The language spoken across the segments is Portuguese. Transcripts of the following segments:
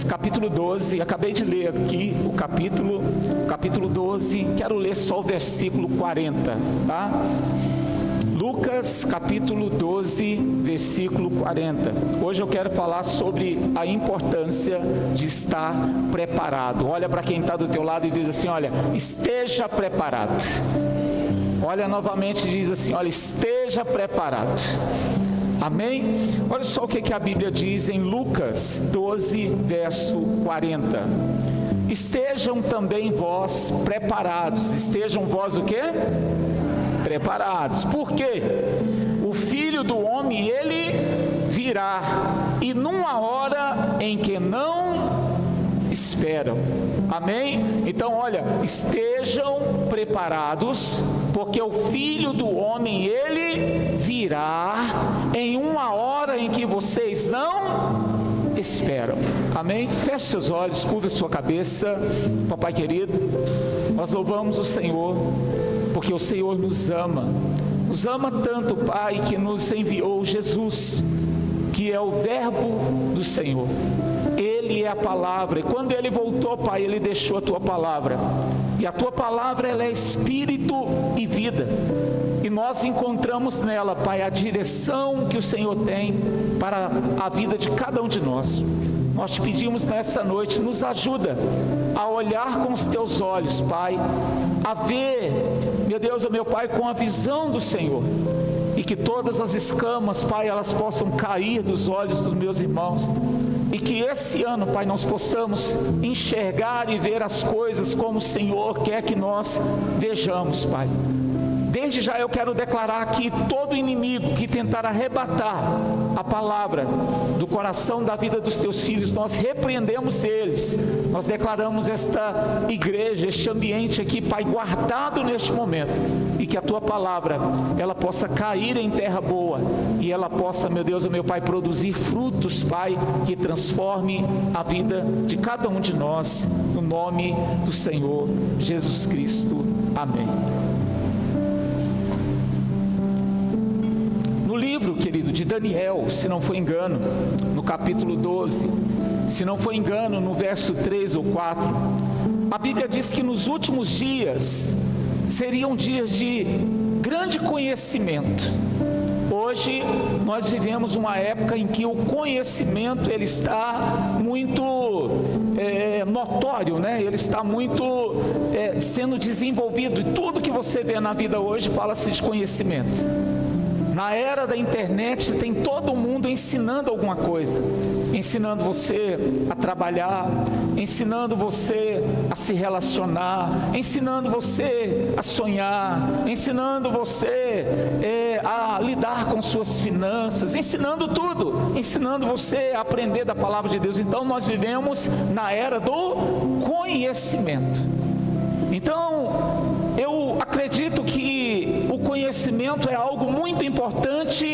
capítulo 12, acabei de ler aqui o capítulo 12, quero ler só o versículo 40, tá? Lucas capítulo 12, versículo 40. Hoje eu quero falar sobre a importância de estar preparado. Olha para quem está do teu lado e diz assim: olha, esteja preparado. Olha novamente e diz assim: olha, esteja preparado. Amém? Olha só o que a Bíblia diz em Lucas 12, verso 40. Estejam também vós preparados. Estejam vós o quê? Preparados. Por quê? O Filho do Homem, ele virá, e numa hora em que não esperam. Amém? Então olha, estejam preparados, porque o Filho do Homem, ele virá em uma hora em que vocês não esperam. Amém? Feche seus olhos, curva sua cabeça. Papai querido, nós louvamos o Senhor, porque o Senhor nos ama tanto, Pai, que nos enviou Jesus, que é o verbo do Senhor. Ele é a palavra, e quando Ele voltou, Pai, Ele deixou a Tua palavra, e a Tua palavra, ela é espírito e vida, e nós encontramos nela, Pai, a direção que o Senhor tem para a vida de cada um de nós. Nós te pedimos nessa noite, nos ajuda a olhar com os Teus olhos, Pai, a ver, meu Deus, meu Pai, com a visão do Senhor, e que todas as escamas, Pai, elas possam cair dos olhos dos meus irmãos, e que esse ano, Pai, nós possamos enxergar e ver as coisas como o Senhor quer que nós vejamos, Pai. Desde já eu quero declarar que todo inimigo que tentar arrebatar a palavra do coração da vida dos teus filhos, nós repreendemos eles. Nós declaramos esta igreja, este ambiente aqui, Pai, guardado neste momento, e que a tua palavra, ela possa cair em terra boa, e ela possa, meu Deus, meu Pai, produzir frutos, Pai, que transforme a vida de cada um de nós, no nome do Senhor Jesus Cristo. Amém. No livro, querido, de Daniel, se não for engano, no capítulo 12, se não for engano, no verso 3 ou 4, a Bíblia diz que nos últimos dias seriam dias de grande conhecimento. Hoje nós vivemos uma época em que o conhecimento, ele está muito notório, né? Ele está muito sendo desenvolvido, e tudo que você vê na vida hoje fala-se de conhecimento. Na era da internet tem todo mundo ensinando alguma coisa, ensinando você a trabalhar, ensinando você a se relacionar, ensinando você a sonhar, ensinando você a lidar com suas finanças, ensinando tudo, ensinando você a aprender da palavra de Deus. Então nós vivemos na era do conhecimento. Então eu acredito que o conhecimento é algo muito importante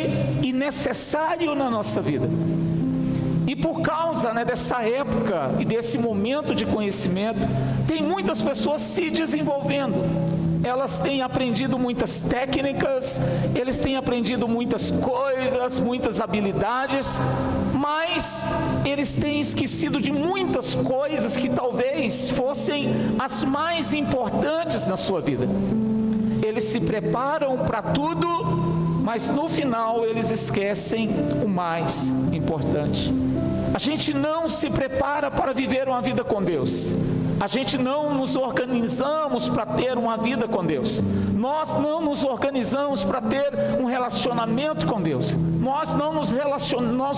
e necessário na nossa vida. E por causa, dessa época e desse momento de conhecimento, tem muitas pessoas se desenvolvendo. Elas têm aprendido muitas técnicas, eles têm aprendido muitas coisas, muitas habilidades, mas eles têm esquecido de muitas coisas que talvez fossem as mais importantes na sua vida. Eles se preparam para tudo, mas no final eles esquecem o mais importante. A gente não se prepara para viver uma vida com Deus. A gente não nos organizamos para ter uma vida com Deus. Nós não nos organizamos para ter um relacionamento com Deus. Nós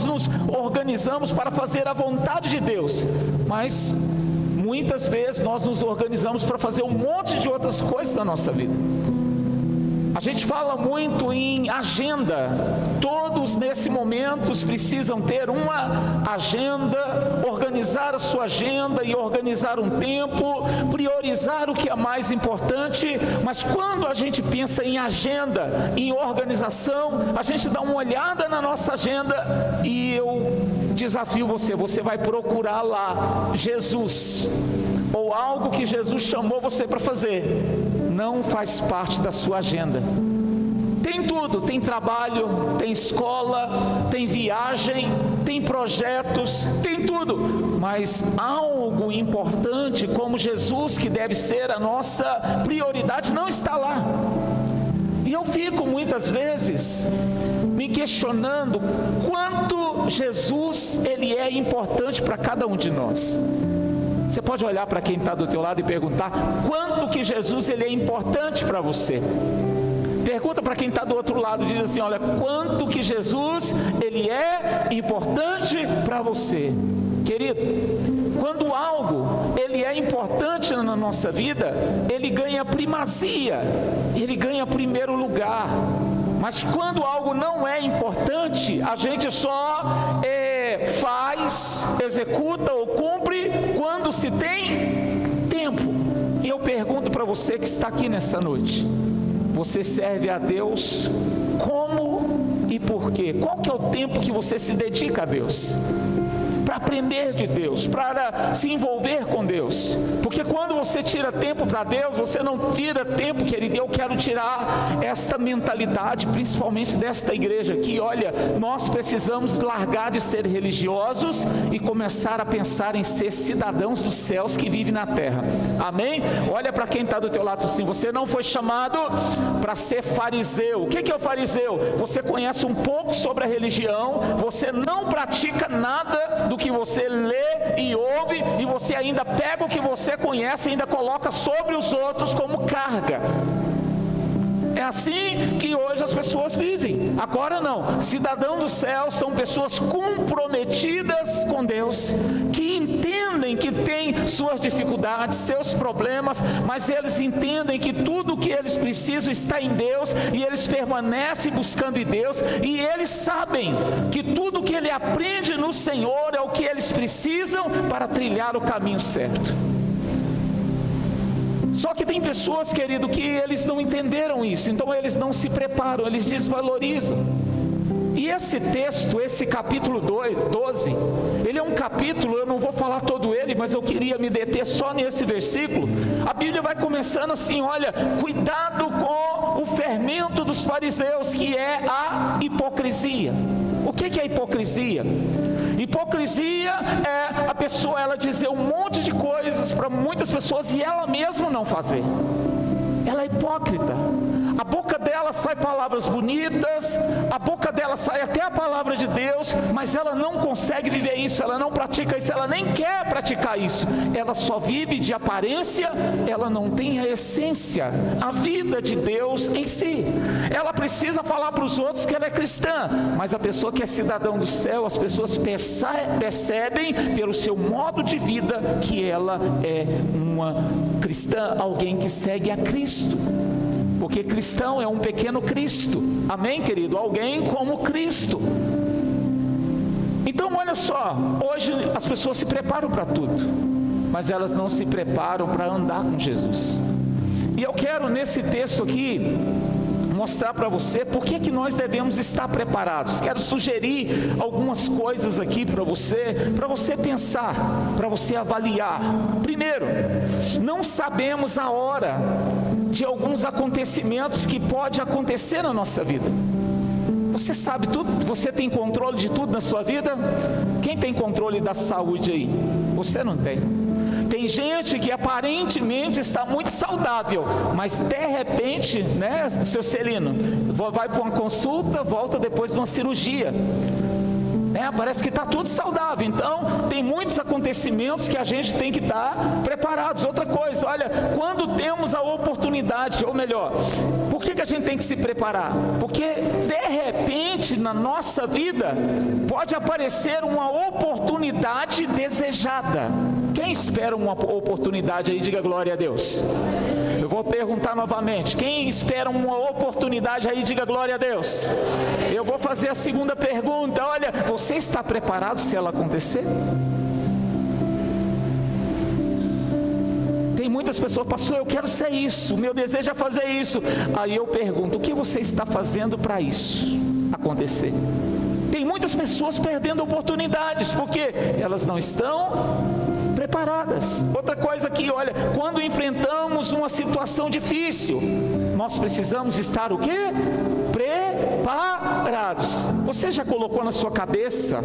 nos organizamos para fazer a vontade de Deus. Mas muitas vezes nós nos organizamos para fazer um monte de outras coisas na nossa vida. A gente fala muito em agenda. Todos nesse momento precisam ter uma agenda, organizar a sua agenda e organizar um tempo, priorizar o que é mais importante. Mas quando a gente pensa em agenda, em organização, a gente dá uma olhada na nossa agenda e eu desafio você vai procurar lá Jesus, ou algo que Jesus chamou você para fazer. Não faz parte da sua agenda. Tem tudo, tem trabalho, tem escola, tem viagem, tem projetos, tem tudo, mas algo importante como Jesus, que deve ser a nossa prioridade, não está lá. E eu fico muitas vezes me questionando quanto Jesus, ele é importante para cada um de nós. Você pode olhar para quem está do teu lado e perguntar quanto que Jesus, ele é importante para você. Pergunta para quem está do outro lado, diz assim: olha, quanto que Jesus, ele é importante para você. Querido, quando algo, ele é importante na nossa vida, ele ganha primazia, ele ganha primeiro lugar. Mas quando algo não é importante, a gente só faz, executa ou cumpre quando se tem tempo. E eu pergunto para você que está aqui nessa noite: você serve a Deus como e por quê? Qual que é o tempo que você se dedica a Deus? Para aprender de Deus, para se envolver com Deus. Porque quando você tira tempo para Deus, você não tira tempo, querido. Eu quero tirar esta mentalidade, principalmente desta igreja aqui. Olha, nós precisamos largar de ser religiosos e começar a pensar em ser cidadãos dos céus que vivem na terra. Amém? Olha para quem está do teu lado assim: você não foi chamado para ser fariseu. O que é o fariseu? Você conhece um pouco sobre a religião, você não pratica nada do que você lê e ouve, e você ainda pega o que você conhece e ainda coloca sobre os outros como carga. É assim que hoje as pessoas vivem. Agora não, cidadãos do céu são pessoas comprometidas com Deus, que entendem que têm suas dificuldades, seus problemas, mas eles entendem que tudo o que eles precisam está em Deus, e eles permanecem buscando em Deus, e eles sabem que tudo que ele aprende no Senhor é o que eles precisam para trilhar o caminho certo. Só que tem pessoas, querido, que eles não entenderam isso, então eles não se preparam, eles desvalorizam. E esse texto, esse capítulo 12, ele é um capítulo, eu não vou falar todo ele, mas eu queria me deter só nesse versículo. A Bíblia vai começando assim: olha, cuidado com o fermento dos fariseus, que é a hipocrisia. O que é hipocrisia? Hipocrisia é a pessoa, ela dizer um monte de coisas para muitas pessoas e ela mesma não fazer. Ela é hipócrita. A boca dela sai palavras bonitas, a boca dela sai até a palavra de Deus, mas ela não consegue viver isso, ela não pratica isso, ela nem quer praticar isso. Ela só vive de aparência, ela não tem a essência, a vida de Deus em si. Ela precisa falar para os outros que ela é cristã, mas a pessoa que é cidadão do céu, as pessoas percebem pelo seu modo de vida que ela é uma cristã, alguém que segue a Cristo. Porque cristão é um pequeno Cristo, amém, querido? Alguém como Cristo. Então olha só, hoje as pessoas se preparam para tudo, mas elas não se preparam para andar com Jesus. E eu quero nesse texto aqui mostrar para você por que nós devemos estar preparados. Quero sugerir algumas coisas aqui para você pensar, para você avaliar. Primeiro, não sabemos a hora de alguns acontecimentos que pode acontecer na nossa vida. Você sabe tudo? Você tem controle de tudo na sua vida? Quem tem controle da saúde aí? Você não tem. Tem gente que aparentemente está muito saudável, mas de repente, né, seu Celino, vai para uma consulta, volta depois de uma cirurgia. Parece que está tudo saudável. Então tem muitos acontecimentos que a gente tem que estar preparados. Outra coisa, olha, quando temos a oportunidade, ou melhor, por que a gente tem que se preparar? Porque de repente na nossa vida pode aparecer uma oportunidade desejada. Quem espera uma oportunidade aí, diga glória a Deus. Eu vou perguntar novamente: quem espera uma oportunidade aí, diga glória a Deus. Eu vou fazer a segunda pergunta: olha, você está preparado se ela acontecer? Tem muitas pessoas: pastor, eu quero ser isso, meu desejo é fazer isso. Aí eu pergunto: o que você está fazendo para isso acontecer? Tem muitas pessoas perdendo oportunidades, porque elas não estão preparadas. preparadas. Outra coisa aqui, olha, quando enfrentamos uma situação difícil, nós precisamos estar o quê? Preparados. Você já colocou na sua cabeça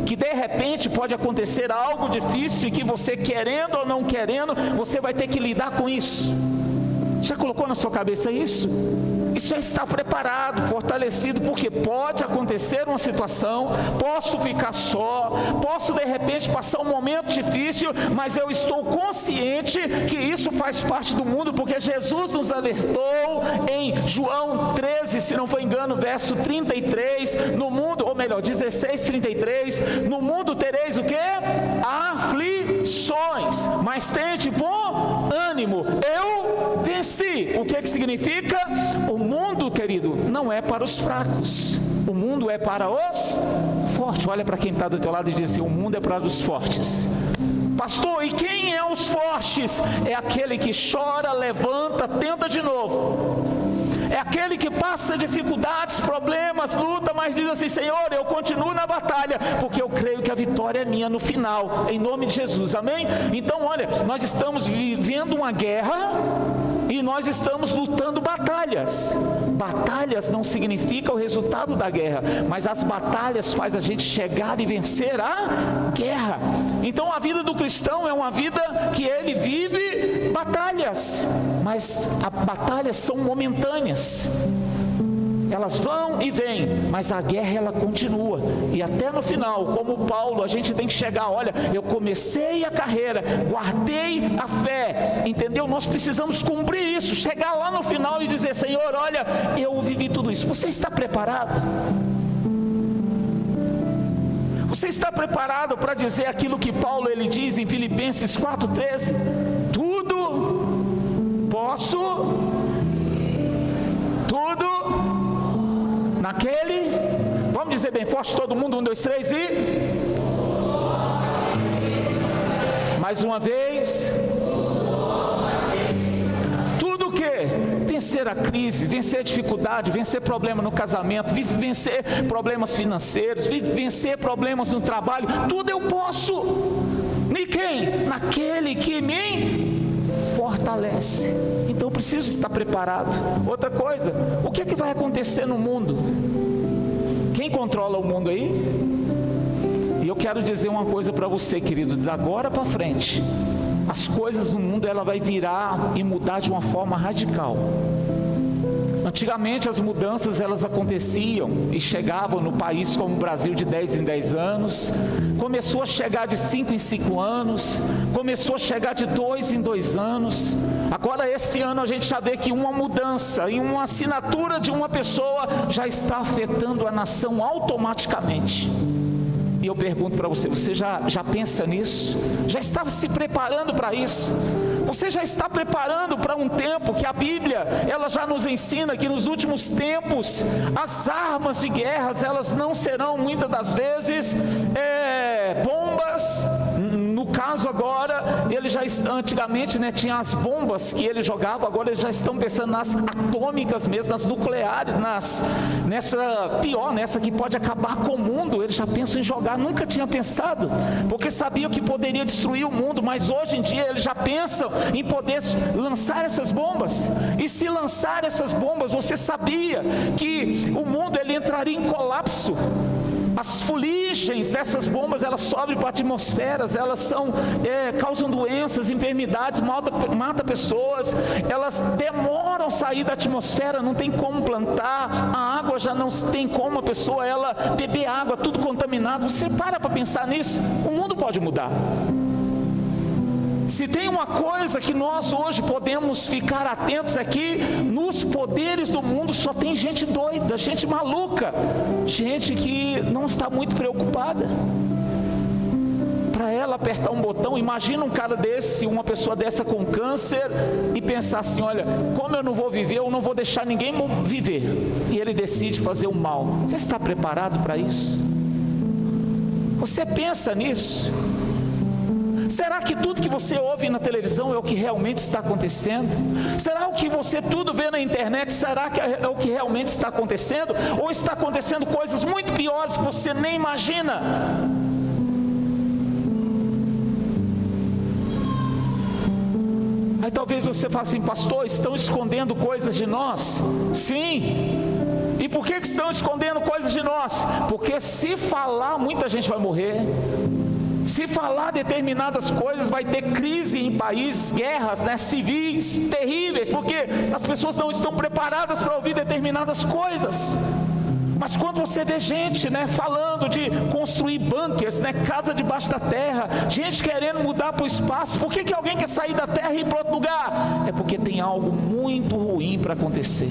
que de repente pode acontecer algo difícil e que você, querendo ou não querendo, você vai ter que lidar com isso? Já colocou na sua cabeça isso? Isso já está preparado, fortalecido, porque pode acontecer uma situação, posso ficar só, posso de repente passar um momento difícil, mas eu estou consciente que isso faz parte do mundo, porque Jesus nos alertou em João 13, se não for engano, verso 33, no mundo, ou melhor, 16:33, no mundo tereis o quê? Aflições, mas tende bom ânimo, eu venci. O que significa? O mundo, querido, não é para os fracos, o mundo é para os fortes. Olha para quem está do teu lado e diz assim: o mundo é para os fortes. Pastor, e quem é os fortes? É aquele que chora, levanta, tenta de novo. É aquele que passa dificuldades, problemas, luta, mas diz assim: Senhor, eu continuo na batalha, porque eu creio que a vitória é minha no final, em nome de Jesus, amém? Então olha, nós estamos vivendo uma guerra e nós estamos lutando batalhas. Batalhas não significa o resultado da guerra, mas as batalhas faz a gente chegar e vencer a guerra. Então a vida do cristão é uma vida que ele vive batalhas, mas as batalhas são momentâneas. Elas vão e vêm, mas a guerra ela continua, e até no final, como Paulo, a gente tem que chegar, olha, eu comecei a carreira, guardei a fé, entendeu? Nós precisamos cumprir isso, chegar lá no final e dizer: Senhor, olha, eu vivi tudo isso. Você está preparado? Você está preparado para dizer aquilo que Paulo ele diz em Filipenses 4:13? Tudo posso, tudo naquele, vamos dizer bem forte todo mundo, 1, 2, 3 e mais uma vez, tudo o que? Vencer a crise, vencer a dificuldade, vencer problema no casamento, vencer problemas financeiros, vencer problemas no trabalho, tudo eu posso, em quem? Naquele que me fortalece. Então eu preciso estar preparado. Outra coisa, o que é que vai acontecer no mundo? Quem controla o mundo aí? E eu quero dizer uma coisa para você, querido, da agora para frente, as coisas no mundo ela vai virar e mudar de uma forma radical. Antigamente as mudanças elas aconteciam e chegavam no país como o Brasil de 10 em 10 anos, começou a chegar de 5 em 5 anos, começou a chegar de 2 em 2 anos, agora esse ano a gente já vê que uma mudança e uma assinatura de uma pessoa já está afetando a nação automaticamente. E eu pergunto para você, você já pensa nisso? Já está se preparando para isso? Você já está preparando para um tempo que a Bíblia, ela já nos ensina que nos últimos tempos, as armas de guerras, elas não serão muitas das vezes bombas. No caso agora, ele já antigamente tinha as bombas que ele jogava, agora eles já estão pensando nas atômicas mesmo, nas nucleares, nessa que pode acabar com o mundo. Eles já pensam em jogar, nunca tinha pensado, porque sabiam que poderia destruir o mundo, mas hoje em dia eles já pensam em poder lançar essas bombas. E se lançar essas bombas, você sabia que o mundo ele entraria em colapso? As fuligens dessas bombas, elas sobem para a atmosfera, elas causam doenças, enfermidades, mata pessoas, elas demoram a sair da atmosfera, não tem como plantar, a água já não tem como a pessoa beber água, tudo contaminado. Você para pensar nisso, o mundo pode mudar. Se tem uma coisa que nós hoje podemos ficar atentos é que nos poderes do mundo só tem gente doida, gente maluca, gente que não está muito preocupada. Para ela apertar um botão, imagina um cara desse, uma pessoa dessa com câncer e pensar assim: olha, como eu não vou viver, eu não vou deixar ninguém viver, e ele decide fazer o mal. Você está preparado para isso? Você pensa nisso? Será que tudo que você ouve na televisão é o que realmente está acontecendo? Será o que você tudo vê na internet, será que é o que realmente está acontecendo? Ou está acontecendo coisas muito piores que você nem imagina? Aí talvez você fale assim: pastor, estão escondendo coisas de nós? Sim. E por que estão escondendo coisas de nós? Porque se falar, muita gente vai morrer. Se falar determinadas coisas, vai ter crise em países, guerras, civis, terríveis, porque as pessoas não estão preparadas para ouvir determinadas coisas. Mas quando você vê gente, falando de construir bunkers, casa debaixo da terra, gente querendo mudar para o espaço, por que alguém quer sair da terra e ir para outro lugar? É porque tem algo muito ruim para acontecer.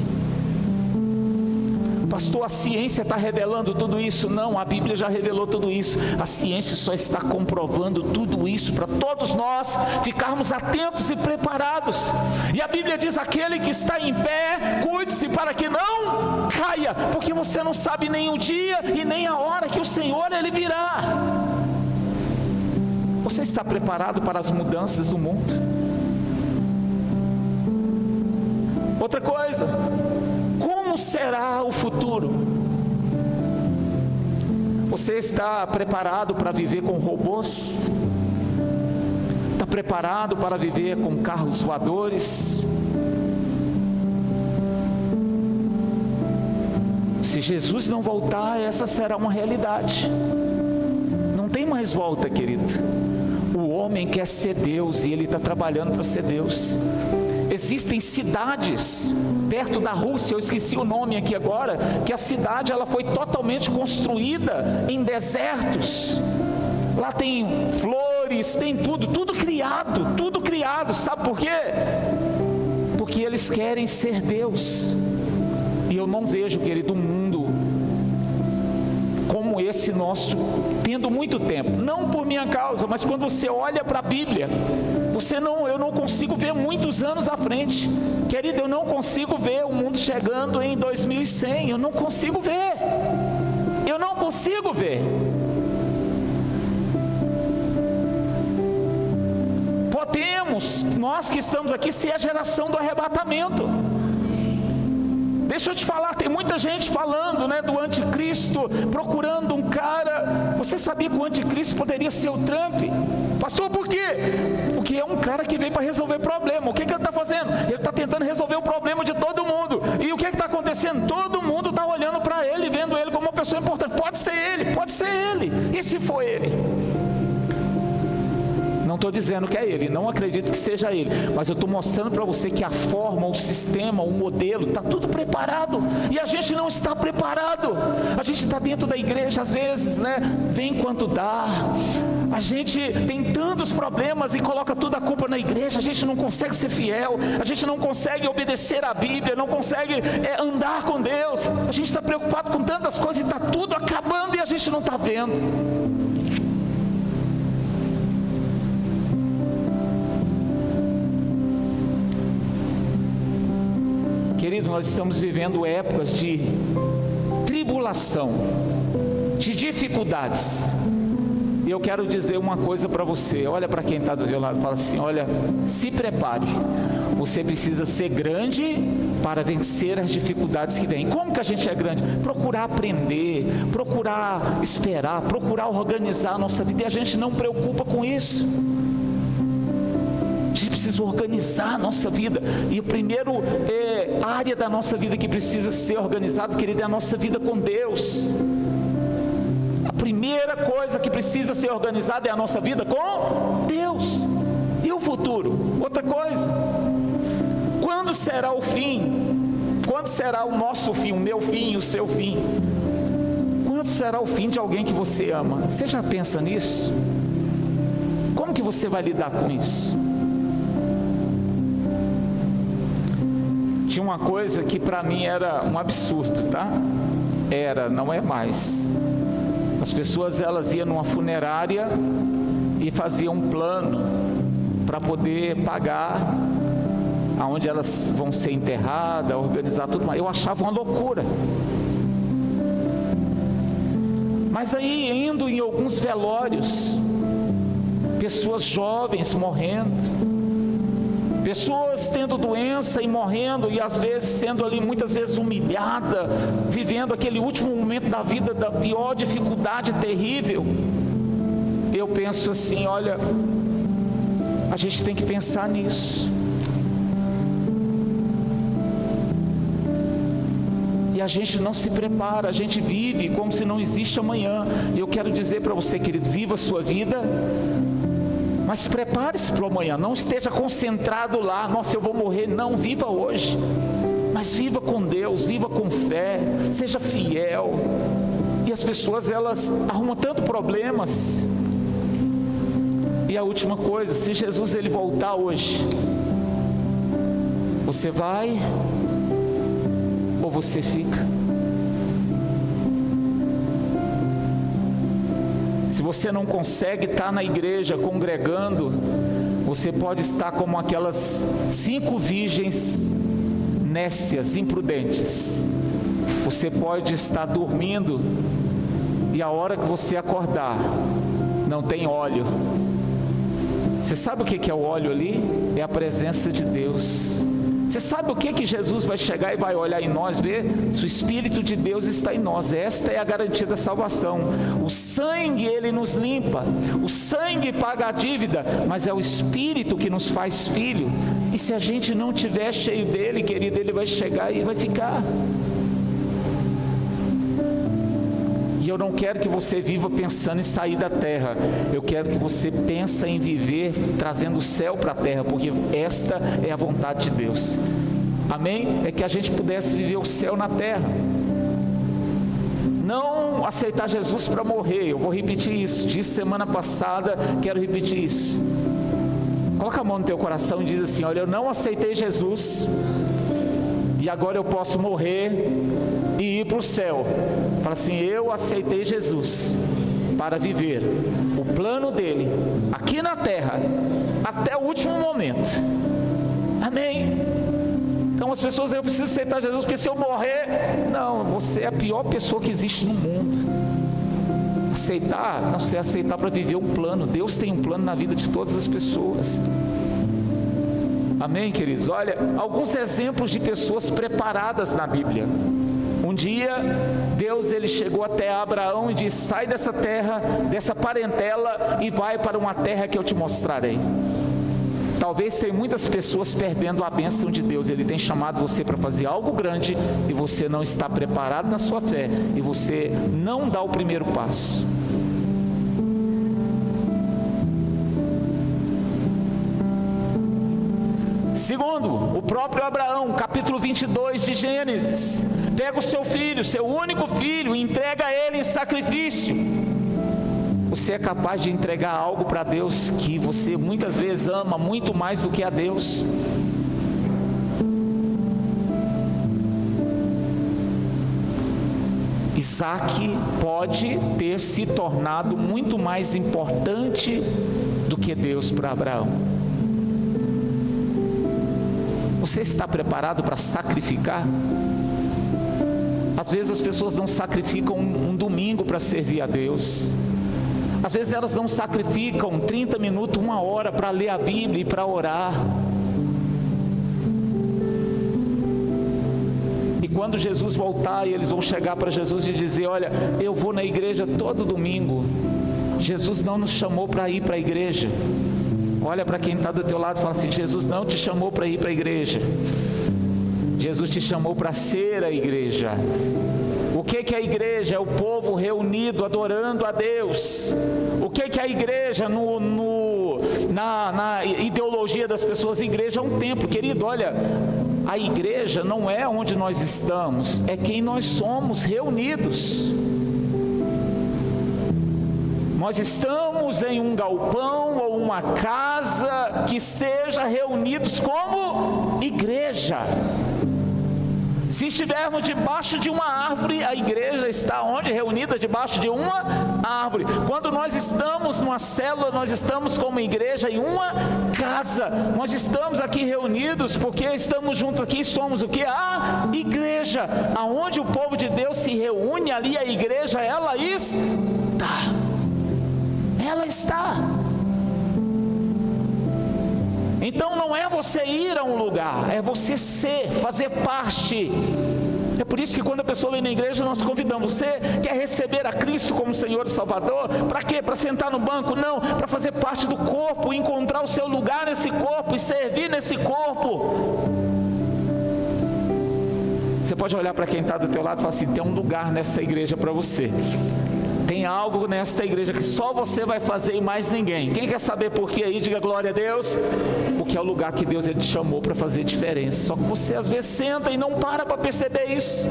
Pastor, a ciência está revelando tudo isso? Não, a Bíblia já revelou tudo isso. A ciência só está comprovando tudo isso para todos nós ficarmos atentos e preparados. E a Bíblia diz: aquele que está em pé, cuide-se para que não caia, porque você não sabe nem o dia e nem a hora que o Senhor Ele virá. Você está preparado para as mudanças do mundo? Outra coisa: como será o futuro? Você está preparado para viver com robôs? Está preparado para viver com carros voadores? Se Jesus não voltar, essa será uma realidade. Não tem mais volta, querido. O homem quer ser Deus e ele está trabalhando para ser Deus. Existem cidades perto da Rússia, eu esqueci o nome aqui agora, que a cidade ela foi totalmente construída em desertos. Lá tem flores, tem tudo criado, sabe por quê? Porque eles querem ser Deus. E eu não vejo, querido, um mundo como esse nosso, tendo muito tempo, não por minha causa, mas quando você olha para a Bíblia, eu não consigo ver muitos anos à frente, querido, eu não consigo ver o mundo chegando em 2100, eu não consigo ver, Podemos, nós que estamos aqui, ser a geração do arrebatamento. Deixa eu te falar, tem muita gente falando, do anticristo, procurando um cara. Você sabia que o anticristo poderia ser o Trump? Pastor, por quê? Porque é um cara que veio para resolver problema. O que ele está fazendo? Ele está tentando resolver o problema de todo mundo. E o que está acontecendo? Todo mundo está olhando para ele, vendo ele como uma pessoa importante. Pode ser ele. E se for ele? Não estou dizendo que é ele, não acredito que seja ele, mas eu estou mostrando para você que a forma, o sistema, o modelo, está tudo preparado, e a gente não está preparado. A gente está dentro da igreja às vezes, vem quanto dá, a gente tem tantos problemas e coloca toda a culpa na igreja, a gente não consegue ser fiel, a gente não consegue obedecer à Bíblia, não consegue andar com Deus, a gente está preocupado com tantas coisas e está tudo acabando e a gente não está vendo. Querido, nós estamos vivendo épocas de tribulação, de dificuldades. E eu quero dizer uma coisa para você. Olha para quem está do seu lado e fala assim: olha, se prepare. Você precisa ser grande para vencer as dificuldades que vêm. Como que a gente é grande? Procurar aprender, procurar esperar, procurar organizar a nossa vida. E a gente não preocupa com isso. A gente precisa organizar a nossa vida. E a primeira área da nossa vida que precisa ser organizada, querido, é a nossa vida com Deus. A primeira coisa que precisa ser organizada é a nossa vida com Deus. E o futuro? Outra coisa. Quando será o fim? Quando será o nosso fim, o meu fim e o seu fim? Quando será o fim de alguém que você ama? Você já pensa nisso? Como que você vai lidar com isso? Tinha uma coisa que para mim era um absurdo, tá? Não é mais. As pessoas, elas iam numa funerária e faziam um plano para poder pagar aonde elas vão ser enterradas, organizar tudo mais. Eu achava uma loucura. Mas aí, indo em alguns velórios, pessoas jovens morrendo, pessoas tendo doença e morrendo, e às vezes sendo ali muitas vezes humilhada, vivendo aquele último momento da vida, da pior dificuldade terrível. Eu penso assim: olha, a gente tem que pensar nisso. a gente não se prepara, a gente vive como se não existe amanhã. E eu quero dizer para você, querido, viva a sua vida, mas prepare-se para o amanhã. Não esteja concentrado lá, nossa, eu vou morrer. Não, viva hoje, mas viva com Deus, viva com fé, seja fiel. E as pessoas, elas arrumam tanto problemas. E a última coisa, se Jesus ele voltar hoje, você vai ou você fica? Se você não consegue estar na igreja congregando, você pode estar como aquelas 5 virgens nécias, imprudentes. Você pode estar dormindo e a hora que você acordar, não tem óleo. Você sabe o que é o óleo ali? É a presença de Deus. Você sabe o que Jesus vai chegar e vai olhar em nós, ver se o Espírito de Deus está em nós. Esta é a garantia da salvação. O sangue ele nos limpa, o sangue paga a dívida, mas é o Espírito que nos faz filho. E se a gente não estiver cheio dele, querido, ele vai chegar e vai ficar. E eu não quero que você viva pensando em sair da terra. Eu quero que você pense em viver trazendo o céu para a terra, porque esta é a vontade de Deus. Amém? É que a gente pudesse viver o céu na terra. Não aceitar Jesus para morrer. Eu vou repetir isso. Disse semana passada, quero repetir isso. Coloca a mão no teu coração e diz assim: olha, eu não aceitei Jesus e agora eu posso morrer e ir para o céu. Fala assim: eu aceitei Jesus para viver o plano dele aqui na terra até o último momento. Amém? Então as pessoas dizem: eu preciso aceitar Jesus porque se eu morrer... Não, você é a pior pessoa que existe no mundo. Aceitar, não sei, aceitar para viver um plano. Deus tem um plano na vida de todas as pessoas. Amém, queridos? Olha, alguns exemplos de pessoas preparadas na Bíblia. Um dia, Deus ele chegou até Abraão e disse: sai dessa terra, dessa parentela e vai para uma terra que eu te mostrarei. Talvez tem muitas pessoas perdendo a bênção de Deus. Ele tem chamado você para fazer algo grande e você não está preparado na sua fé e você não dá o primeiro passo. Segundo, o próprio Abraão, capítulo 22 de Gênesis, pega o seu filho, seu único filho, e entrega ele em sacrifício. Você é capaz de entregar algo para Deus que você muitas vezes ama muito mais do que a Deus? Isaac pode ter se tornado muito mais importante do que Deus para Abraão. Você está preparado para sacrificar? Às vezes as pessoas não sacrificam um domingo para servir a Deus. Às vezes elas não sacrificam 30 minutos, 1 hora para ler a Bíblia e para orar. E quando Jesus voltar, eles vão chegar para Jesus e dizer: olha, eu vou na igreja todo domingo. Jesus não nos chamou para ir para a igreja. Olha para quem está do teu lado e fala assim: Jesus não te chamou para ir para a igreja. Jesus te chamou para ser a igreja. O que é a igreja? É o povo reunido adorando a Deus. O que é a igreja na ideologia das pessoas? A igreja é um templo, querido. Olha, a igreja não é onde nós estamos, é quem nós somos reunidos. Nós estamos em um galpão ou uma casa que seja reunidos como igreja. Se estivermos debaixo de uma árvore, a igreja está onde? Reunida debaixo de uma árvore. Quando nós estamos numa célula, nós estamos como igreja em uma casa. Nós estamos aqui reunidos porque estamos juntos aqui, somos o que? A igreja. Aonde o povo de Deus se reúne, ali a igreja, ela está. Ela está. Então não é você ir a um lugar, é você ser, fazer parte. É por isso que quando a pessoa vem na igreja, nós convidamos: você quer receber a Cristo como Senhor e Salvador? Para quê? Para sentar no banco? Não, para fazer parte do corpo, encontrar o seu lugar nesse corpo e servir nesse corpo. Você pode olhar para quem está do teu lado e falar assim: tem um lugar nessa igreja para você. Tem algo nesta igreja que só você vai fazer e mais ninguém. Quem quer saber por que aí? Diga glória a Deus. Porque é o lugar que Deus ele te chamou para fazer diferença. Só que você às vezes senta e não para perceber isso.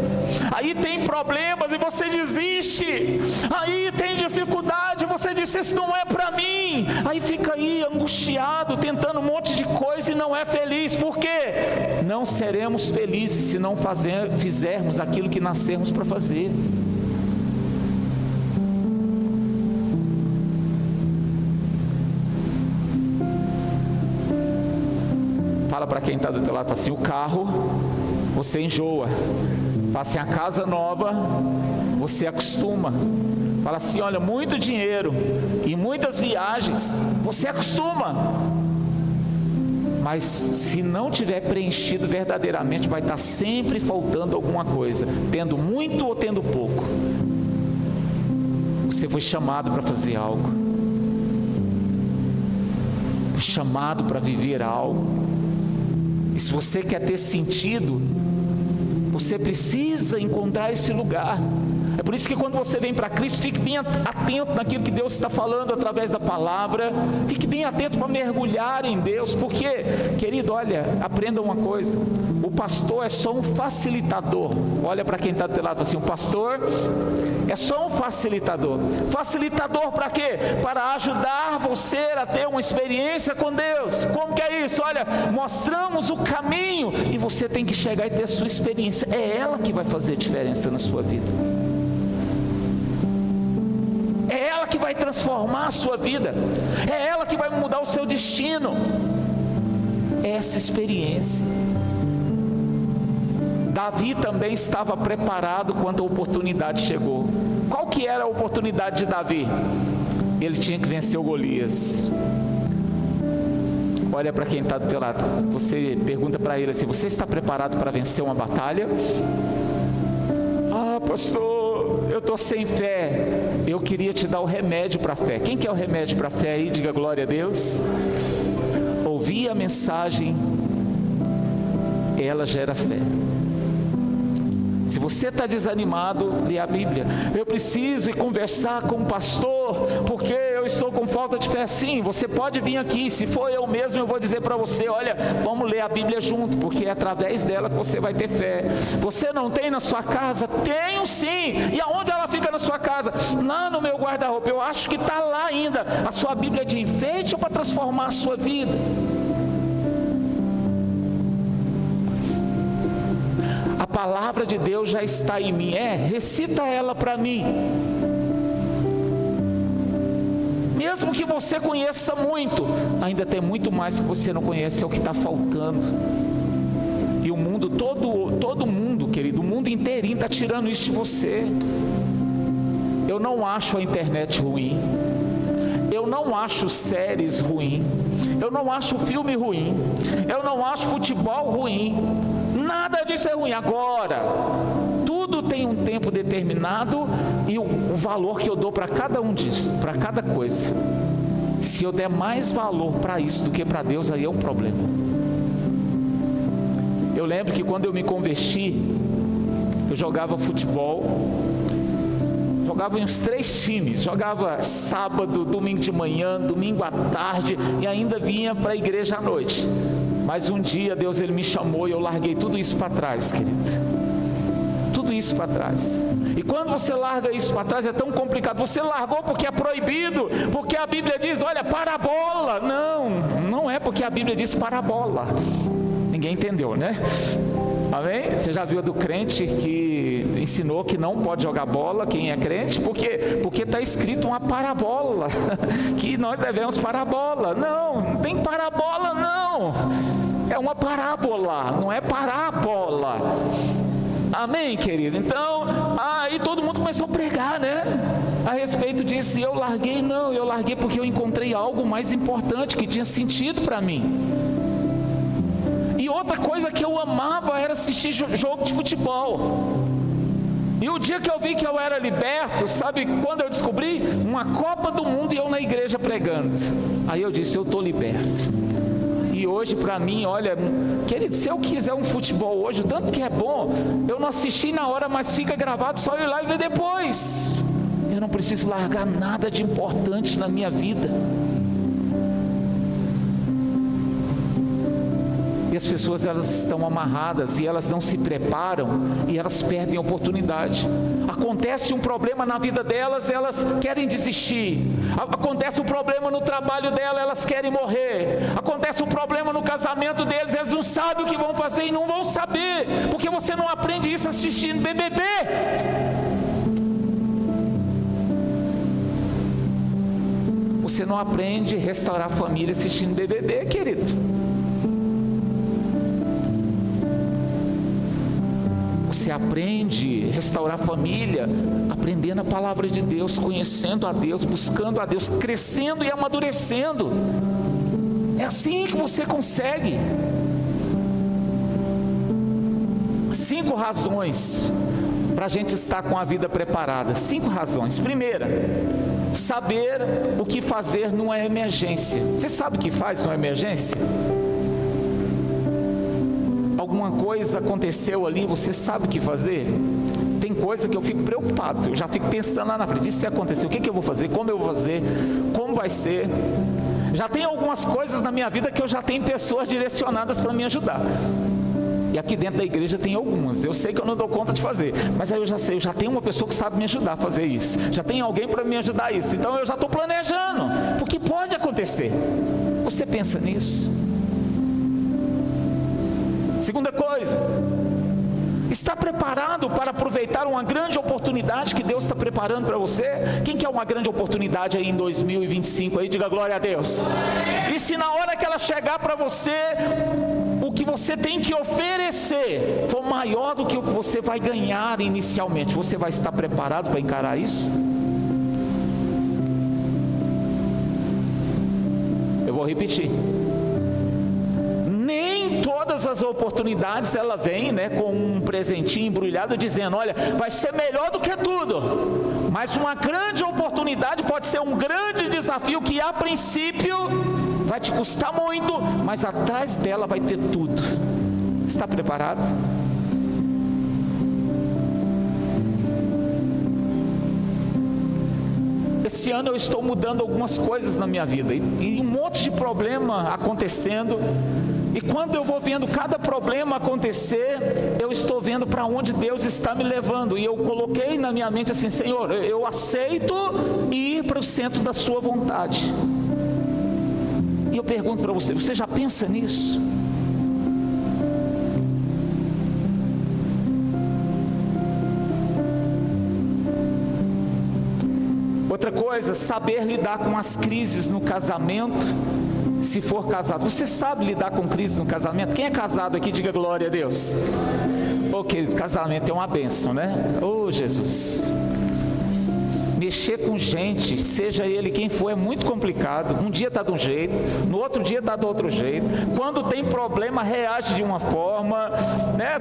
Aí tem problemas e você desiste. Aí tem dificuldade e você diz: isso não é para mim. Aí fica aí angustiado, tentando um monte de coisa e não é feliz. Por quê? Não seremos felizes se não fizermos aquilo que nascermos para fazer. Fala para quem está do teu lado, fala assim: o carro você enjoa. Fala assim: a casa nova você acostuma. Fala assim: olha, muito dinheiro e muitas viagens você acostuma. Mas se não tiver preenchido verdadeiramente, vai estar sempre faltando alguma coisa, tendo muito ou tendo pouco. Você foi chamado para fazer algo, foi chamado para viver algo. E se você quer ter sentido, você precisa encontrar esse lugar. É por isso que quando você vem para Cristo, fique bem atento naquilo que Deus está falando através da palavra. Fique bem atento para mergulhar em Deus. Porque, querido, olha, aprenda uma coisa: o pastor é só um facilitador. Olha para quem está do teu lado, assim: o pastor é só um facilitador. Facilitador para quê? Para ajudar você a ter uma experiência com Deus. Como que é isso? Olha, mostramos o caminho e você tem que chegar e ter a sua experiência. É ela que vai fazer diferença na sua vida. É ela que vai transformar a sua vida. É ela que vai mudar o seu destino. É essa experiência. Davi também estava preparado quando a oportunidade chegou. Qual que era a oportunidade de Davi? Ele tinha que vencer o Golias. Olha para quem está do teu lado. Você pergunta para ele assim: você está preparado para vencer uma batalha? Ah, pastor, eu estou sem fé. Eu queria te dar o remédio para a fé. Quem quer o remédio para a fé aí? Diga glória a Deus. Ouvir a mensagem, ela gera fé. Se você está desanimado, lê a Bíblia. Eu preciso ir conversar com o pastor, porque eu estou com falta de fé. Sim, você pode vir aqui. Se for eu mesmo, eu vou dizer para você: olha, vamos ler a Bíblia junto, porque é através dela que você vai ter fé. Você não tem na sua casa? Tenho sim. E aonde ela fica na sua casa? Lá no meu guarda-roupa. Eu acho que está lá ainda. A sua Bíblia é de enfeite ou para transformar a sua vida? A palavra de Deus já está em mim. Recita ela para mim. Mesmo que você conheça muito, ainda tem muito mais que você não conhece, é o que está faltando. E o mundo, todo mundo, querido, o mundo inteirinho está tirando isso de você. Eu não acho a internet ruim. Eu não acho séries ruim. Eu não acho filme ruim. Eu não acho futebol ruim. Nada disso é ruim. Agora, tudo tem um tempo determinado e o valor que eu dou para cada um disso, para cada coisa. Se eu der mais valor para isso do que para Deus, aí é um problema. Eu lembro que quando eu me converti, eu jogava futebol. Jogava em uns 3 times, jogava sábado, domingo de manhã, domingo à tarde e ainda vinha para a igreja à noite. Mas um dia Deus ele me chamou e eu larguei tudo isso para trás, querido. Tudo isso para trás. E quando você larga isso para trás é tão complicado. Você largou porque é proibido, porque a Bíblia diz, olha, parabola. Não é porque a Bíblia diz parabola. Ninguém entendeu, né? Amém? Você já viu a do crente que ensinou que não pode jogar bola, quem é crente? Porque está escrito uma parabola, que nós devemos parabola. Não tem parabola não. É uma parábola, não é parábola. Amém, querido? Então, aí todo mundo começou a pregar, né? A respeito disso, e eu larguei porque eu encontrei algo mais importante que tinha sentido para mim. E outra coisa que eu amava era assistir jogo de futebol. E o dia que eu vi que eu era liberto, sabe quando eu descobri? Uma Copa do Mundo e eu na igreja pregando. Aí eu disse, eu estou liberto. E E hoje para mim, olha, querido, se eu quiser um futebol hoje, o tanto que é bom, eu não assisti na hora, mas fica gravado, só ir lá e ver depois. Eu não preciso largar nada de importante na minha vida. E as pessoas, elas estão amarradas e elas não se preparam e elas perdem a oportunidade. Acontece um problema na vida delas, elas querem desistir. Acontece um problema no trabalho dela, elas querem morrer. Acontece um problema no casamento deles, elas não sabem o que vão fazer e não vão saber, porque você não aprende isso assistindo BBB. Você não aprende a restaurar a família assistindo BBB, querido. Você aprende a restaurar a família aprendendo a palavra de Deus, conhecendo a Deus, buscando a Deus, crescendo e amadurecendo. É assim que você consegue. 5 razões para a gente estar com a vida preparada. 5 razões. Primeira, saber o que fazer numa emergência. Você sabe o que faz numa emergência? Alguma coisa aconteceu ali, você sabe o que fazer? Tem coisa que eu fico preocupado, eu já fico pensando lá na frente, e se acontecer, o que eu vou fazer, como eu vou fazer, como vai ser? Já tem algumas coisas na minha vida que eu já tenho pessoas direcionadas para me ajudar. E aqui dentro da igreja tem algumas, eu sei que eu não dou conta de fazer, mas aí eu já sei, eu já tenho uma pessoa que sabe me ajudar a fazer isso, já tem alguém para me ajudar a isso, então eu já estou planejando, porque pode acontecer. Você pensa nisso? Segunda coisa, está preparado para aproveitar uma grande oportunidade que Deus está preparando para você? Quem quer uma grande oportunidade aí em 2025? Aí diga glória a Deus. E se na hora que ela chegar para você, o que você tem que oferecer for maior do que o que você vai ganhar inicialmente, você vai estar preparado para encarar isso? Eu vou repetir. Todas as oportunidades, ela vem, com um presentinho embrulhado dizendo, olha, vai ser melhor do que tudo, mas uma grande oportunidade pode ser um grande desafio que a princípio vai te custar muito, mas atrás dela vai ter tudo. Está preparado? Esse ano eu estou mudando algumas coisas na minha vida e um monte de problema acontecendo. E quando eu vou vendo cada problema acontecer, eu estou vendo para onde Deus está me levando. E eu coloquei na minha mente assim, Senhor, eu aceito ir para o centro da sua vontade. E eu pergunto para você, você já pensa nisso? Outra coisa, saber lidar com as crises no casamento. Se for casado, você sabe lidar com crise no casamento? Quem é casado aqui, diga glória a Deus. Querido, casamento é uma bênção, né? Jesus. Mexer com gente, seja ele quem for, é muito complicado. Um dia está de um jeito, no outro dia está do outro jeito. Quando tem problema, reage de uma forma,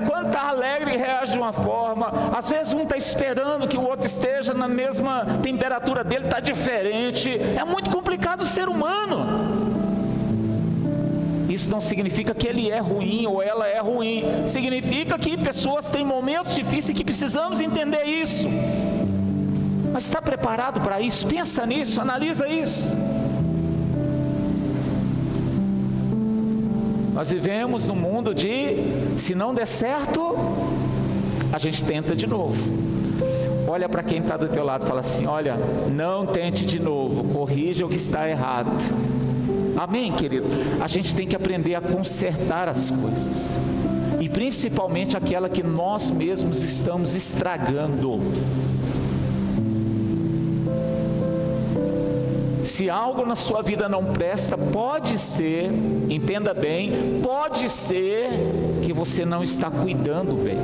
Quando está alegre, reage de uma forma. Às vezes um está esperando que o outro esteja na mesma temperatura dele, está diferente. É muito complicado o ser humano. Isso não significa que ele é ruim ou ela é ruim. Significa que pessoas têm momentos difíceis que precisamos entender isso. Mas está preparado para isso? Pensa nisso, analisa isso. Nós vivemos num mundo de, se não der certo, a gente tenta de novo. Olha para quem está do teu lado e fala assim, olha, não tente de novo, corrija o que está errado. Amém, querido? A gente tem que aprender a consertar as coisas. E principalmente aquela que nós mesmos estamos estragando. Se algo na sua vida não presta, pode ser, entenda bem, pode ser que você não está cuidando bem.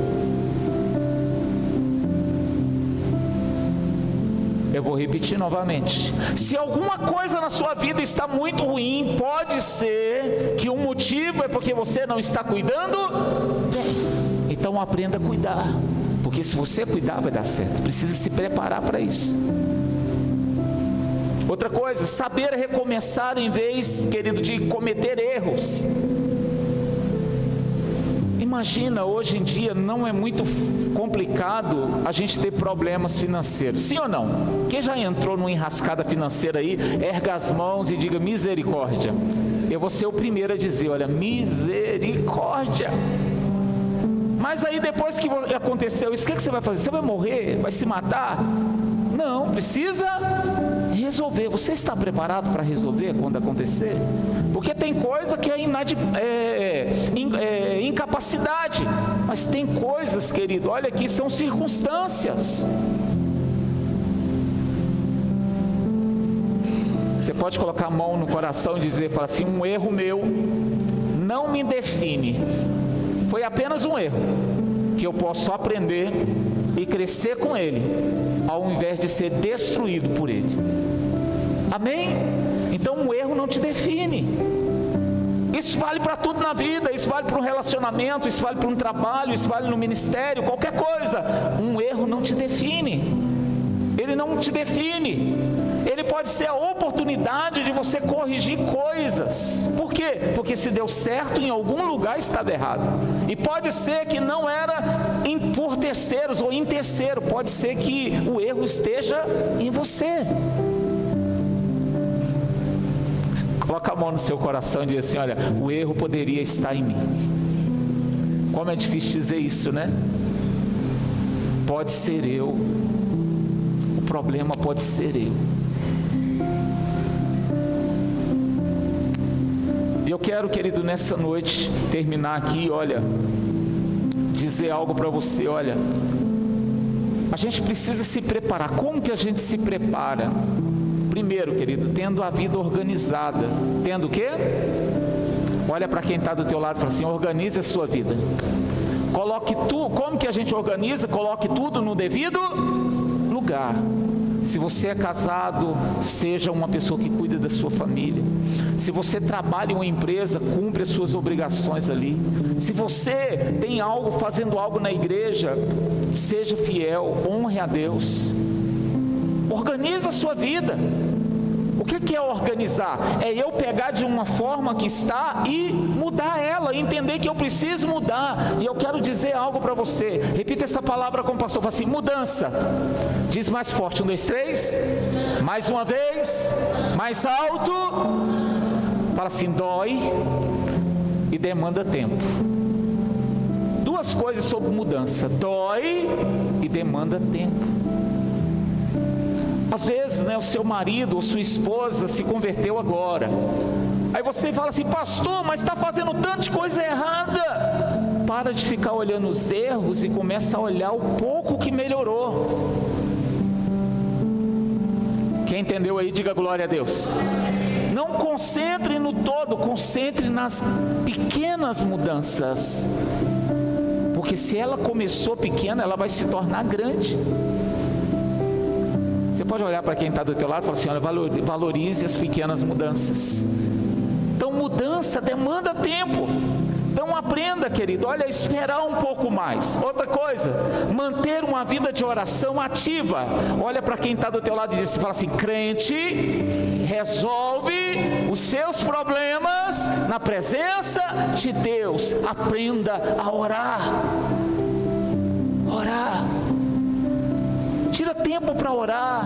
Eu vou repetir novamente. Se alguma coisa na sua vida está muito ruim, pode ser que o motivo é porque você não está cuidando bem. Então aprenda a cuidar, porque se você cuidar vai dar certo. Precisa se preparar para isso. Outra coisa, saber recomeçar em vez, querido, de cometer erros. Imagina, hoje em dia não é muito complicado a gente ter problemas financeiros, sim ou não? Quem já entrou numa enrascada financeira aí, erga as mãos e diga misericórdia. Eu vou ser o primeiro a dizer, olha, misericórdia. Mas aí depois que aconteceu isso, o que você vai fazer? Você vai morrer? Vai se matar? Não, precisa resolver. Você está preparado para resolver quando acontecer? Porque tem coisa que é incapacidade, mas tem coisas, querido, olha aqui, são circunstâncias. Você pode colocar a mão no coração e dizer, fala assim, um erro meu não me define. Foi apenas um erro, que eu posso aprender e crescer com ele, ao invés de ser destruído por ele. Amém? Então um erro não te define. Isso vale para tudo na vida, isso vale para um relacionamento, isso vale para um trabalho, isso vale no ministério, qualquer coisa. Um erro não te define. Ele não te define. Ele pode ser a oportunidade de você corrigir coisas. Por quê? Porque se deu certo em algum lugar, estava errado. E pode ser que não era por terceiros ou em terceiro, pode ser que o erro esteja em você. Coloca a mão no seu coração e diz assim, olha, o erro poderia estar em mim. Como é difícil dizer isso, né? Pode ser eu. O problema pode ser eu. E eu quero, querido, nessa noite, terminar aqui, olha, dizer algo para você, olha, a gente precisa se preparar. Como que a gente se prepara? Primeiro, querido, tendo a vida organizada. Tendo o quê? Olha para quem está do teu lado e fala assim, organize a sua vida. Coloque tudo, como que a gente organiza? Coloque tudo no devido lugar. Se você é casado, seja uma pessoa que cuida da sua família. Se você trabalha em uma empresa, cumpre as suas obrigações ali. Se você tem algo, fazendo algo na igreja, seja fiel, honre a Deus. Organiza a sua vida. O que é organizar? É eu pegar de uma forma que está e mudar ela, entender que eu preciso mudar. E eu quero dizer algo para você. Repita essa palavra com o pastor, fala assim, mudança. Diz mais forte, 1, 2, 3. Mais uma vez, mais alto. Fala assim, dói e demanda tempo. Duas coisas sobre mudança, dói e demanda tempo. Às vezes, né, o seu marido ou sua esposa se converteu agora. Aí você fala assim, pastor, mas está fazendo tanta coisa errada. Para de ficar olhando os erros e começa a olhar o pouco que melhorou. Quem entendeu aí, diga glória a Deus. Não concentre no todo, concentre nas pequenas mudanças. Porque se ela começou pequena, ela vai se tornar grande. Você pode olhar para quem está do teu lado e falar assim, olha, valorize as pequenas mudanças. Então mudança demanda tempo. Então aprenda, querido, olha, esperar um pouco mais. Outra coisa, manter uma vida de oração ativa. Olha para quem está do teu lado e fala assim, crente, resolve os seus problemas na presença de Deus. Aprenda a orar. Orar. Tira tempo para orar.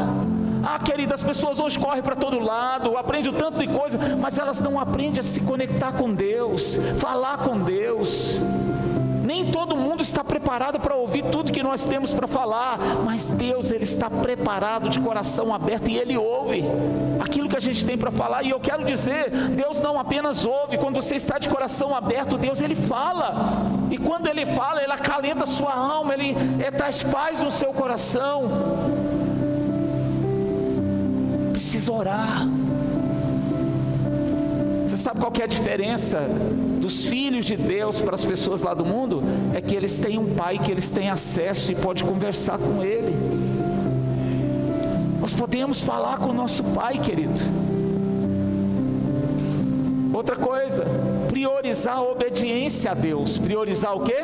Ah, querida, as pessoas hoje correm para todo lado, aprendem tanto de coisa, mas elas não aprendem a se conectar com Deus, falar com Deus. Nem todo mundo está preparado para ouvir tudo que nós temos para falar, mas Deus, Ele está preparado de coração aberto e Ele ouve aquilo que a gente tem para falar. E eu quero dizer, Deus não apenas ouve, quando você está de coração aberto, Deus, Ele fala. E quando Ele fala, Ele acalenta a sua alma, Ele traz paz no seu coração. Precisa orar. Você sabe qual que é a diferença dos filhos de Deus para as pessoas lá do mundo? É que eles têm um pai que eles têm acesso e pode conversar com ele. Nós podemos falar com o nosso pai, querido. Outra coisa, priorizar a obediência a Deus. Priorizar o quê?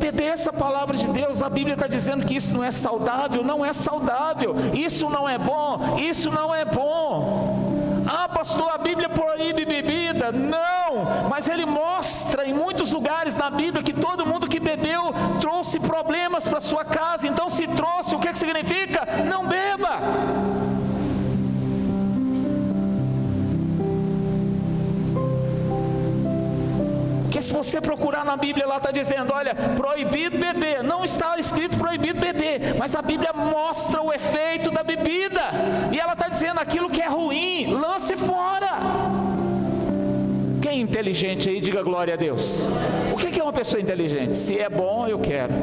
Obedeça a palavra de Deus. A Bíblia está dizendo que isso não é saudável. Não é saudável. Isso não é bom. Isso não é bom. Ah, pastor, a Bíblia proíbe bebida. Não, mas ele mostra em muitos lugares na Bíblia que todo mundo que bebeu trouxe problemas para sua casa. Então, se trouxe, o que significa? Não beba. Porque se você procurar na Bíblia, lá está dizendo, olha, proibido beber. Não está escrito proibido beber, mas a Bíblia mostra o efeito da bebida. E ela está dizendo, aquilo que é ruim, lance fora. Quem é inteligente aí, diga glória a Deus. O que é uma pessoa inteligente? Se é bom, eu quero.